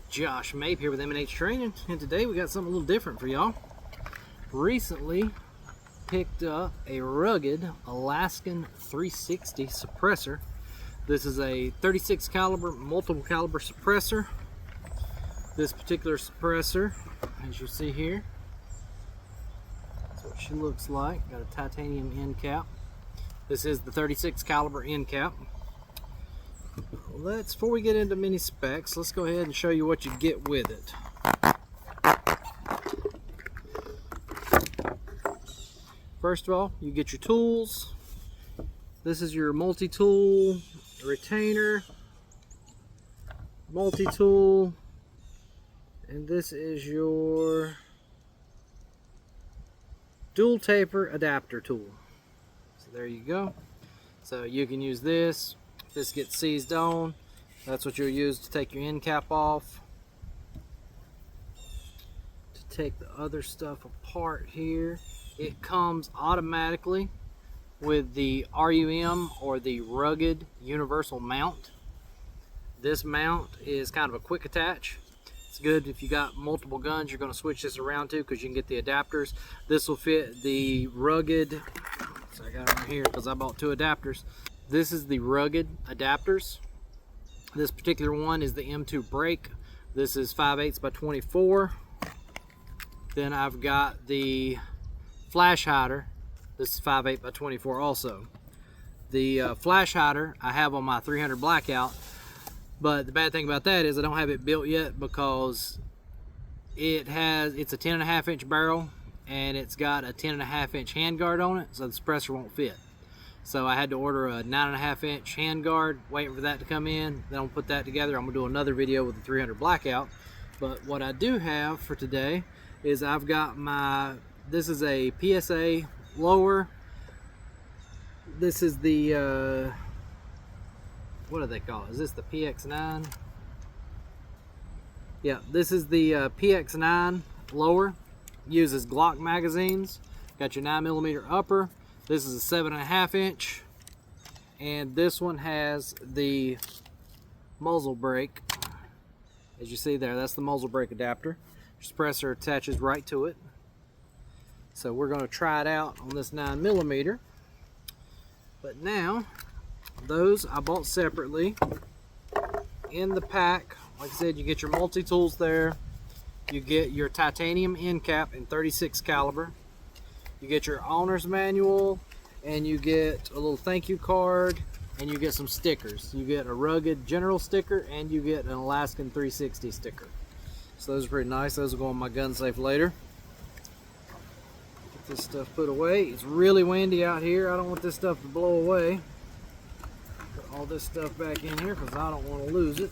Josh Mape here with M&H Training, and today we got something a little different for y'all. Recently picked up a Rugged Alaskan 360 suppressor. This is a 36 caliber multiple caliber suppressor. This particular suppressor, as you see here, that's what she looks like. Got a titanium end cap. This is the 36 caliber end cap. Before we get into mini specs, let's go ahead and show you what you get with it. First of all, you get your tools. This is your multi-tool retainer, multi-tool, and this is your dual taper adapter tool. So there you go. So you can use this. If this gets seized on, that's what you'll use to take your end cap off. To take the other stuff apart here, it comes automatically with the RUM, or the Rugged Universal Mount. This mount is kind of a quick attach. It's good if you got multiple guns you're going to switch this around to, because you can get the adapters. This will fit the Rugged, so I got it right here because I bought two adapters. This is the Rugged adapters. This particular one is the M2 brake. This is 5/8 by 24. Then I've got the flash hider. This is 5/8 by 24 also. The flash hider I have on my 300 Blackout, but the bad thing about that is I don't have it built yet because it's a 10.5 inch barrel and it's got a 10.5 inch handguard on it, so the suppressor won't fit. So I had to order a 9.5 inch handguard, waiting for that to come in. Then I'll put that together. I'm gonna do another video with the 300 Blackout. But what I do have for today is I've got this is a PSA lower. This is the, what do they call it? Is this the PX9? Yeah, this is the PX9 lower. Uses Glock magazines. Got your 9mm upper. This is a 7.5 inch, and this one has the muzzle brake. As you see there, that's the muzzle brake adapter. Your suppressor attaches right to it. So we're going to try it out on this 9mm. But now, those I bought separately. In the pack, like I said, you get your multi-tools there. You get your titanium end cap in 36 caliber. You get your owner's manual, and you get a little thank you card, and you get some stickers. You get a Rugged General sticker, and you get an Alaskan 360 sticker. So those are pretty nice. Those will go on my gun safe later. Get this stuff put away. It's really windy out here. I don't want this stuff to blow away. Put all this stuff back in here because I don't want to lose it.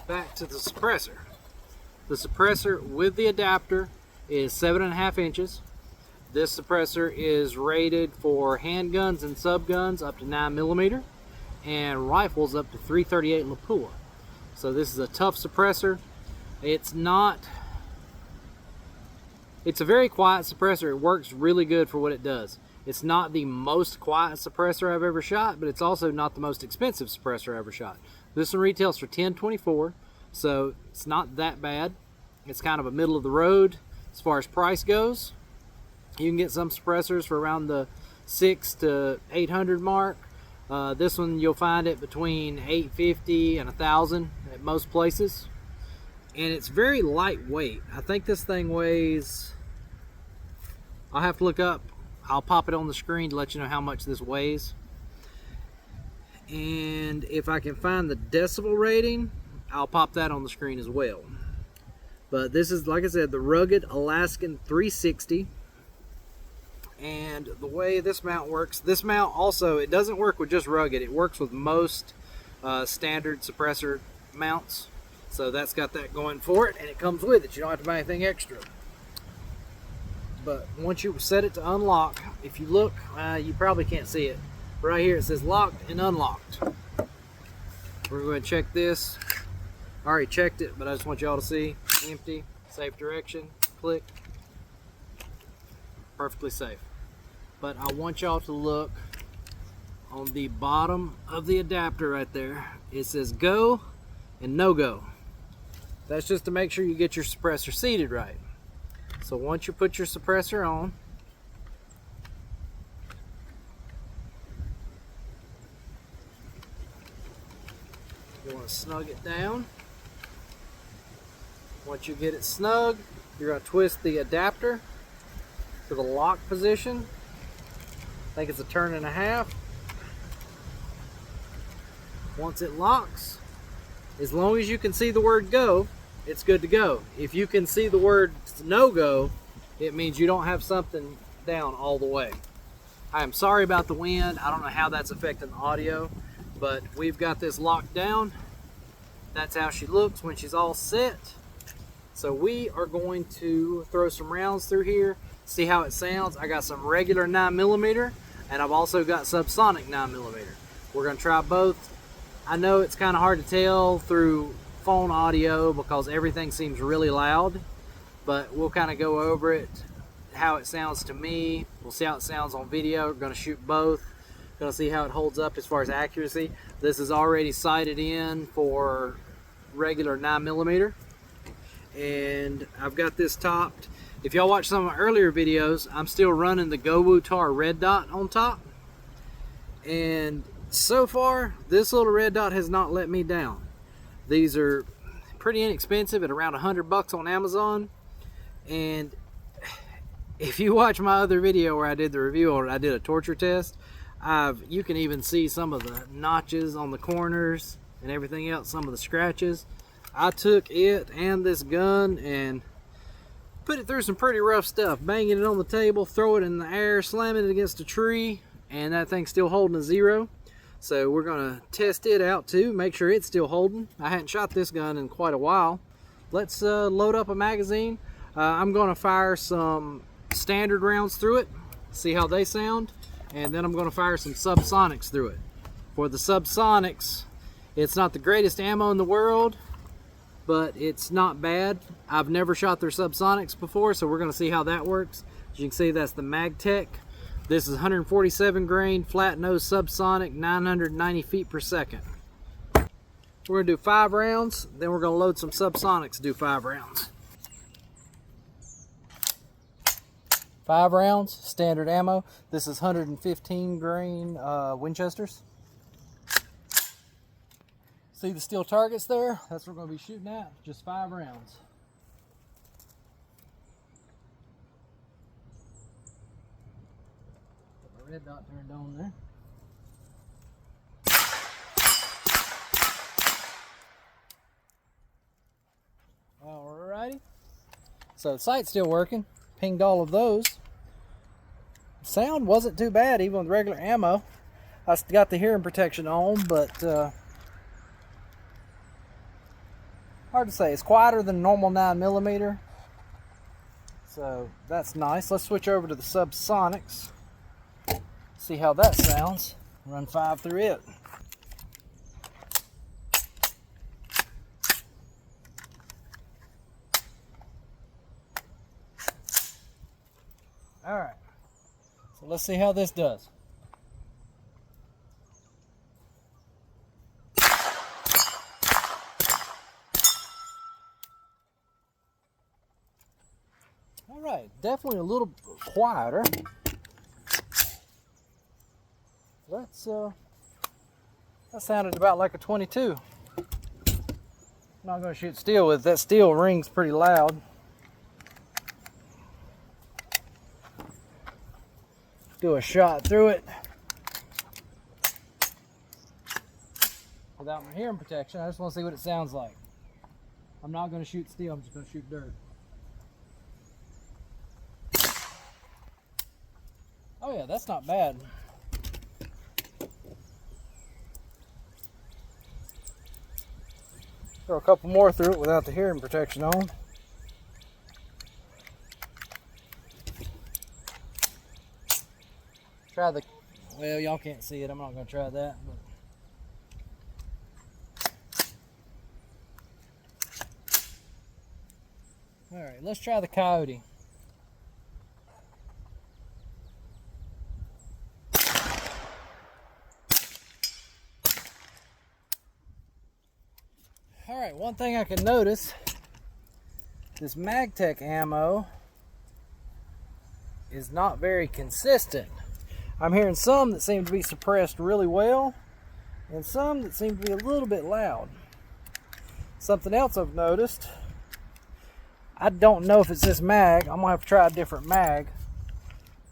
Back to the suppressor. The suppressor with the adapter is 7.5 inches. This suppressor is rated for handguns and subguns up to 9mm, and rifles up to 338 Lapua. So this is a tough suppressor. It's a very quiet suppressor. It works really good for what it does. It's not the most quiet suppressor I've ever shot, but it's also not the most expensive suppressor I've ever shot. This one retails for $10.24. So it's not that bad. It's kind of a middle of the road as far as price goes. You can get some suppressors for around the $600 to $800 mark. This one you'll find it between $850 and $1,000 at most places. And it's very lightweight. I think this thing weighs, I'll have to look up. I'll pop it on the screen to let you know how much this weighs. And if I can find the decibel rating, I'll pop that on the screen as well. But this is, like I said, the Rugged Alaskan 360. And the way this mount works, this mount also, it doesn't work with just Rugged. It works with most standard suppressor mounts. So that's got that going for it, and it comes with it. You don't have to buy anything extra. But once you set it to unlock, if you look, you probably can't see it. Right here it says locked and unlocked. We're going to check this. I already checked it, but I just want y'all to see. Empty, safe direction, click. Perfectly safe. But I want y'all to look on the bottom of the adapter right there, it says go and no go. That's just to make sure you get your suppressor seated right. So once you put your suppressor on, you want to snug it down. Once you get it snug, you're going to twist the adapter to the lock position. I think it's a turn and a half. Once it locks, as long as you can see the word go, it's good to go. If you can see the word no go, it means you don't have something down all the way. I am sorry about the wind. I don't know how that's affecting the audio, but we've got this locked down. That's how she looks when she's all set. So we are going to throw some rounds through here, see how it sounds. I got some regular 9mm, and I've also got subsonic 9mm. We're going to try both. I know it's kind of hard to tell through phone audio because everything seems really loud, but we'll kind of go over it, how it sounds to me. We'll see how it sounds on video. We're going to shoot both. Going to see how it holds up as far as accuracy. This is already sighted in for regular 9mm, and I've got this topped. If y'all watch some of my earlier videos, I'm still running the GoWooTar red dot on top, and so far this little red dot has not let me down. These are pretty inexpensive at around $100 on Amazon, and if you watch my other video where I did the review on it, I did a torture test. You can even see some of the notches on the corners and everything else, some of the scratches. I took it and this gun and put it through some pretty rough stuff, banging it on the table, throw it in the air, slamming it against a tree, and that thing's still holding a 0. So we're gonna test it out too, make sure it's still holding. I hadn't shot this gun in quite a while. Let's load up a magazine. I'm gonna fire some standard rounds through it, see how they sound, and then I'm gonna fire some subsonics through it. For the subsonics, it's not the greatest ammo in the world, but it's not bad. I've never shot their subsonics before, so we're gonna see how that works. As you can see, that's the MagTech. This is 147 grain flat nose subsonic, 990 feet per second. We're gonna do 5 rounds, then we're gonna load some subsonics to do 5 rounds. 5 rounds, standard ammo. This is 115 grain Winchesters. See the steel targets there? That's what we're gonna be shooting at, just 5 rounds. Get my red dot turned on there. Alrighty. So the sight's still working. Pinged all of those. Sound wasn't too bad even with regular ammo. I got the hearing protection on, but hard to say. It's quieter than normal 9mm, so that's nice. Let's switch over to the subsonics, see how that sounds. Run 5 through it. All right, so let's see how this does. All right, definitely a little quieter. That sounded about like a 22. I'm not going to shoot steel with that. Steel rings pretty loud. Do a shot through it without my hearing protection. I just want to see what it sounds like. I'm not going to shoot steel, I'm just going to shoot dirt. Oh yeah, that's not bad. Throw a couple more through it without the hearing protection on. Try the, well, y'all can't see it. I'm not going to try that. But. All right, let's try the Coyote. one thing I can notice, this MagTech ammo is not very consistent. I'm hearing some that seem to be suppressed really well, and some that seem to be a little bit loud. Something else I've noticed, I don't know if it's this mag. I'm gonna have to try a different mag,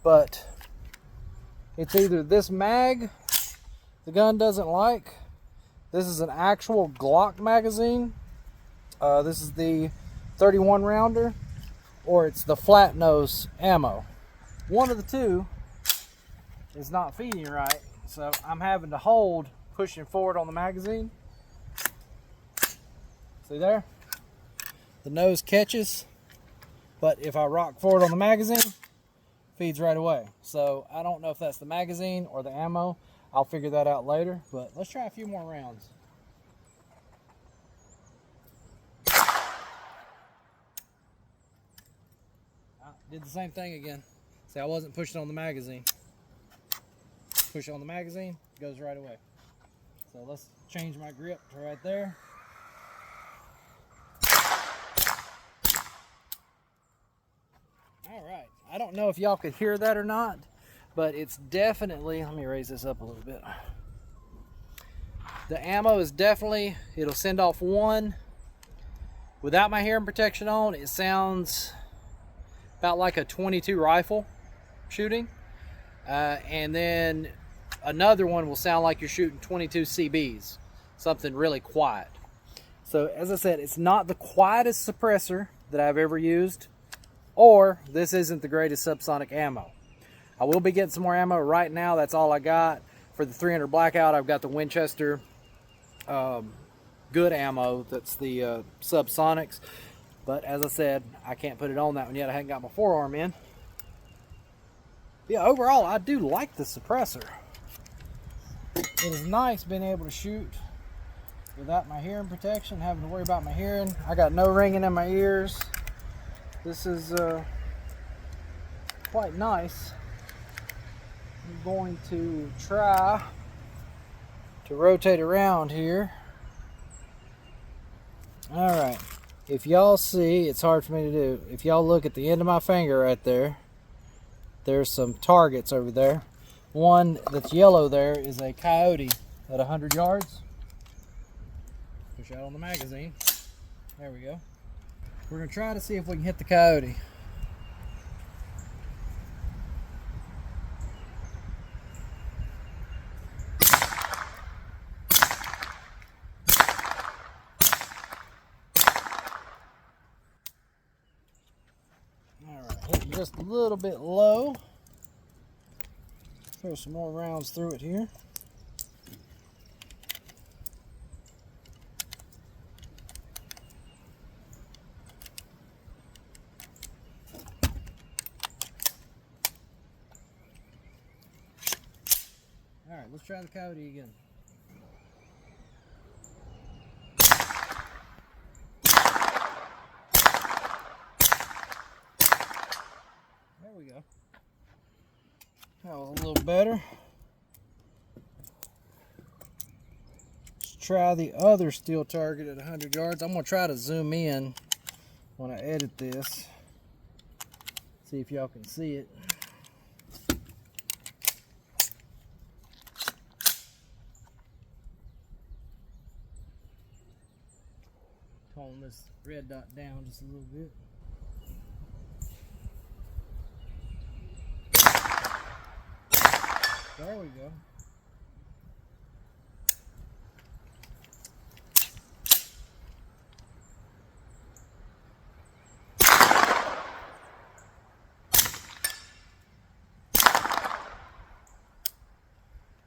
but it's either this mag the gun doesn't like. This is an actual Glock magazine. This is the 31 rounder, or it's the flat nose ammo. One of the two is not feeding right, so I'm having to hold pushing forward on the magazine. See there? The nose catches, but if I rock forward on the magazine, feeds right away. So I don't know if that's the magazine or the ammo. I'll figure that out later, but let's try a few more rounds. Did the same thing again. See, I wasn't pushing on the magazine. Push on the magazine, goes right away. So let's change my grip to right there. All right, I don't know if y'all could hear that or not, but it's definitely, let me raise this up a little bit. The ammo is definitely, it'll send off one. Without my hearing protection on, it sounds about like a 22 rifle shooting. And then another one will sound like you're shooting 22 CBs, something really quiet. So as I said, it's not the quietest suppressor that I've ever used, or this isn't the greatest subsonic ammo. I will be getting some more ammo. Right now, that's all I got. For the 300 Blackout, I've got the Winchester good ammo. That's the subsonics. But as I said, I can't put it on that one yet. I haven't got my forearm in. Yeah, overall, I do like the suppressor. It is nice being able to shoot without my hearing protection, having to worry about my hearing. I got no ringing in my ears. This is quite nice. I'm going to try to rotate around here. All right. If y'all see, it's hard for me to do. If y'all look at the end of my finger right there, there's some targets over there. One that's yellow there is a coyote at 100 yards. Push out on the magazine. There we go. We're going to try to see if we can hit the coyote. Hitting just a little bit low. Throw some more rounds through it here. All right, let's try the coyote again. There we go. That was a little better. Let's try the other steel target at 100 yards. I'm going to try to zoom in when I edit this. See if y'all can see it. Tone this red dot down just a little bit. There we go.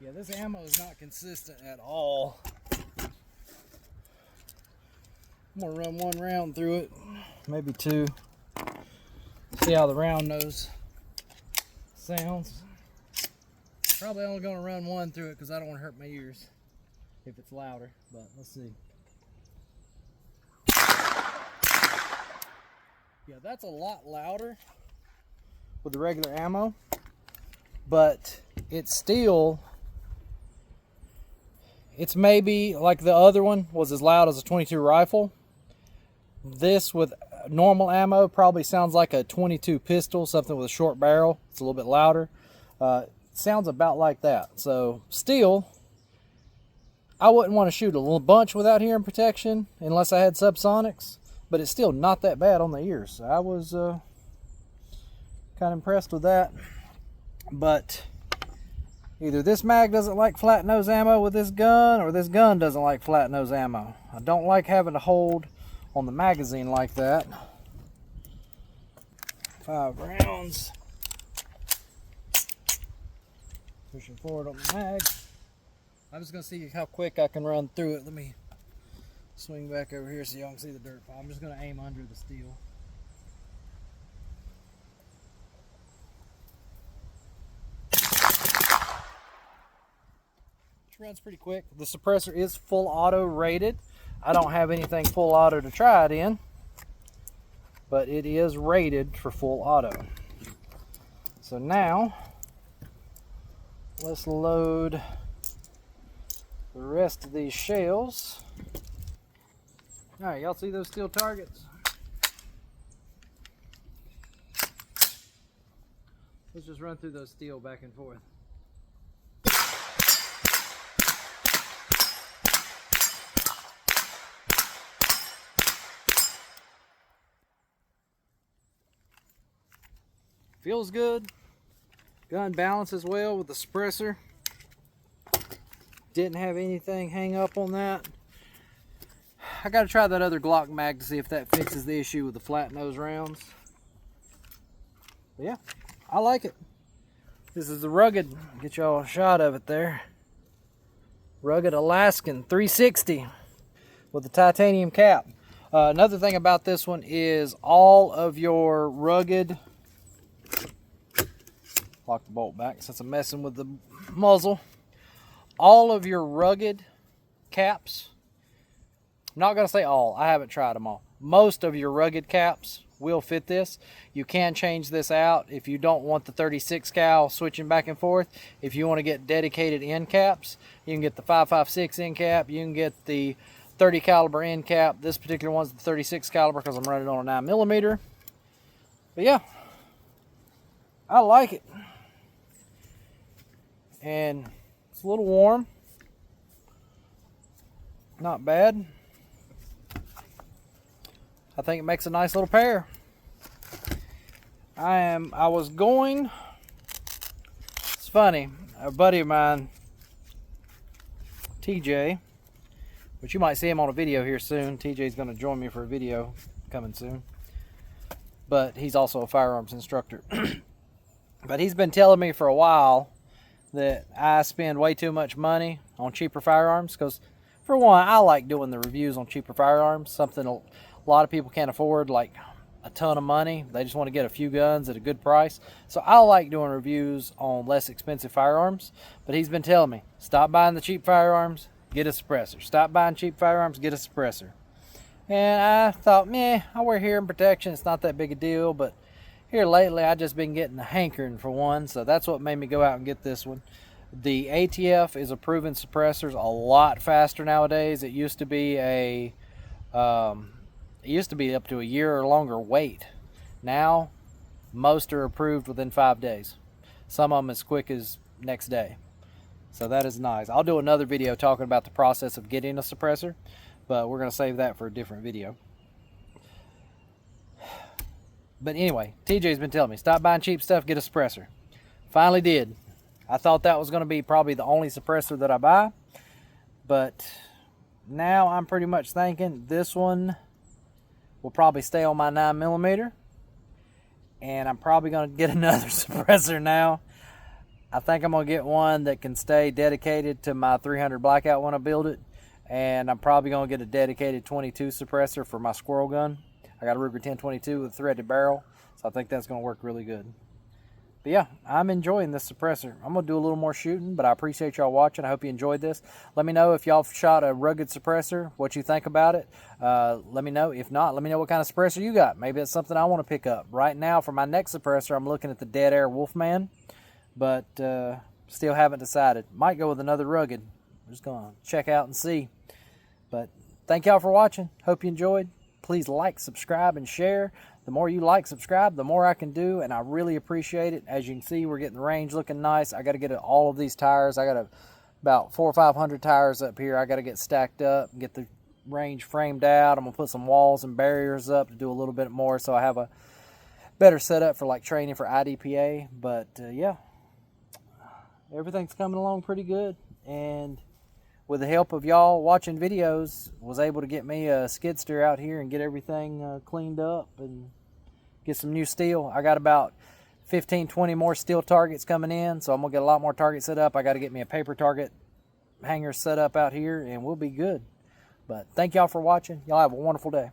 Yeah, this ammo is not consistent at all. I'm gonna run one round through it, maybe two. See how the round nose sounds. Probably only gonna run one through it because I don't want to hurt my ears if it's louder, but let's see. Yeah, that's a lot louder with the regular ammo, but it's still It's maybe like the other one was as loud as a 22 rifle. This with normal ammo probably sounds like a 22 pistol, something with a short barrel. It's a little bit louder. Sounds about like that. So still, I wouldn't want to shoot a little bunch without hearing protection unless I had subsonics, but it's still not that bad on the ears. I was kind of impressed with that. But either this mag doesn't like flat nose ammo with this gun, or this gun doesn't like flat nose ammo. I don't like having to hold on the magazine like that. 5 rounds. Pushing forward on the mag. I'm just going to see how quick I can run through it. Let me swing back over here so y'all can see the dirt pile. I'm just going to aim under the steel. Which runs pretty quick. The suppressor is full auto rated. I don't have anything full auto to try it in, but it is rated for full auto. So now, let's load the rest of these shells. All right, y'all see those steel targets? Let's just run through those steel back and forth. Feels good. Gun balances well with the suppressor. Didn't have anything hang up on that. I gotta try that other Glock mag to see if that fixes the issue with the flat nose rounds. But yeah, I like it. This is the Rugged. Get y'all a shot of it there. Rugged Alaskan 360 with the titanium cap. Another thing about this one is all of your Rugged, lock the bolt back since I'm messing with the muzzle. All of your Rugged caps, I'm not going to say all, I haven't tried them all. Most of your Rugged caps will fit this. You can change this out if you don't want the 36 cal switching back and forth. If you want to get dedicated end caps, you can get the 5.56 end cap, you can get the 30 caliber end cap. This particular one's the 36 caliber because I'm running on a 9mm. But yeah, I like it. And it's a little warm. Not bad. I think it makes a nice little pair. I was going, it's funny, a buddy of mine, TJ, which you might see him on a video here soon. TJ's going to join me for a video coming soon. But he's also a firearms instructor. But he's been telling me for a while that I spend way too much money on cheaper firearms, because for one, I like doing the reviews on cheaper firearms, something a lot of people can't afford, like a ton of money. They just want to get a few guns at a good price. So I like doing reviews on less expensive firearms. But he's been telling me, stop buying the cheap firearms, get a suppressor. Stop buying cheap firearms, get a suppressor. And I thought, I wear hearing protection, it's not that big a deal. But here lately, I've just been getting the hankering for one. So that's what made me go out and get this one. The ATF is approving suppressors a lot faster nowadays. It used to be up to a year or longer wait. Now, most are approved within 5 days. Some of them as quick as next day. So that is nice. I'll do another video talking about the process of getting a suppressor, but we're going to save that for a different video. But anyway, TJ's been telling me, stop buying cheap stuff, get a suppressor. Finally did. I thought that was going to be probably the only suppressor that I buy, but now I'm pretty much thinking this one will probably stay on my 9mm, and I'm probably going to get another suppressor now. I think I'm going to get one that can stay dedicated to my 300 Blackout when I build it, and I'm probably going to get a dedicated 22 suppressor for my squirrel gun. I got a Ruger 1022 with a threaded barrel, so I think that's going to work really good. But yeah, I'm enjoying this suppressor. I'm going to do a little more shooting, but I appreciate y'all watching. I hope you enjoyed this. Let me know if y'all shot a Rugged suppressor, what you think about it. Let me know. If not, let me know what kind of suppressor you got. Maybe it's something I want to pick up. Right now, for my next suppressor, I'm looking at the Dead Air Wolfman, but still haven't decided. Might go with another Rugged. I'm just going to check out and see. But thank y'all for watching. Hope you enjoyed. Please like, subscribe, and share. The more you like, subscribe, the more I can do, and I really appreciate it. As you can see, we're getting the range looking nice. I got to get all of these tires. I got about 400 or 500 tires up here. I got to get stacked up and get the range framed out. I'm going to put some walls and barriers up to do a little bit more so I have a better setup for like training for IDPA. But yeah, everything's coming along pretty good, and with the help of y'all watching videos, was able to get me a skid steer out here and get everything cleaned up and get some new steel. I got about 15-20 more steel targets coming in, so I'm gonna get a lot more targets set up. I got to get me a paper target hanger set up out here, and we'll be good. But thank y'all for watching. Y'all have a wonderful day.